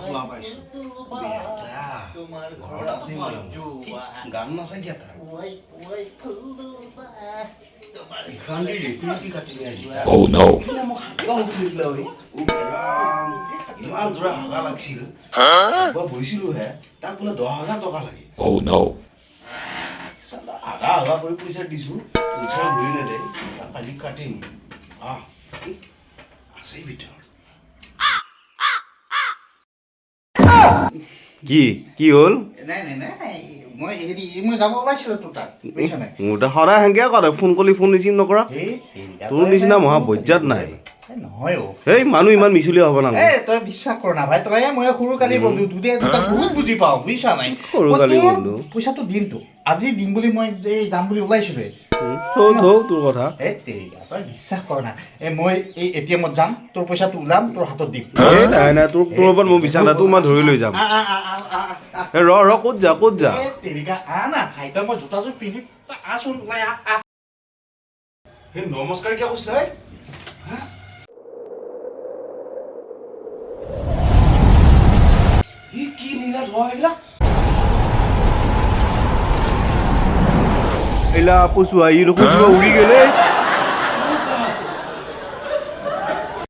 খোলা পাইছো ঘৰত আছে গান নাচাই দিয়া তাৰ ইমান জোৰা হাগা লাগিছিল বহিছিলো হে তাক বোলে 10,000 টকা লাগে আগা আগা কৰি পইচা দিছো পইচা ঘূৰি নেদে আজি কাটিম আছে ভিতৰত কি হ'ল মই যাব ওলাইছিলো তোৰ তাত মোৰ সদায় সেনেকে কৰে ফোন কৰিলে ফোন ৰিচিভ নকৰা তোৰ নিচিনা মহা বজ্জাত নাই নহয় এই মানুহ ইমান মিছলীয়া হ'ব নালাগে তই বিশ্বাস কৰ না ভাই তই মই সৰু কালি বন্ধু তোৰ বহুত বুজি পাওঁ বুজিছা নাই সৰু কালি বন্ধু পইচাটো দিম তো আজি দিম বুলি মই যাম বুলি ওলাইছিলো তোৰ কথা তই বিশ্বাস কৰ না মই এই এটিএমত যাম তোৰ পইচাটো ওলাম তোৰ হাতত দিম নাই তোৰ ওপৰত মই বিশ্বাস নাই তোক মই ধৰি লৈ যাম ৰ ক'ত যা না ভাই তই মই জোতাযোৰ পিন্ধি আছোন ওলাই নমস্কাৰ কিয় কৈছে কি নীলা ধোৱা এইলা পচুৱা ই দেখোন উৰি গেলে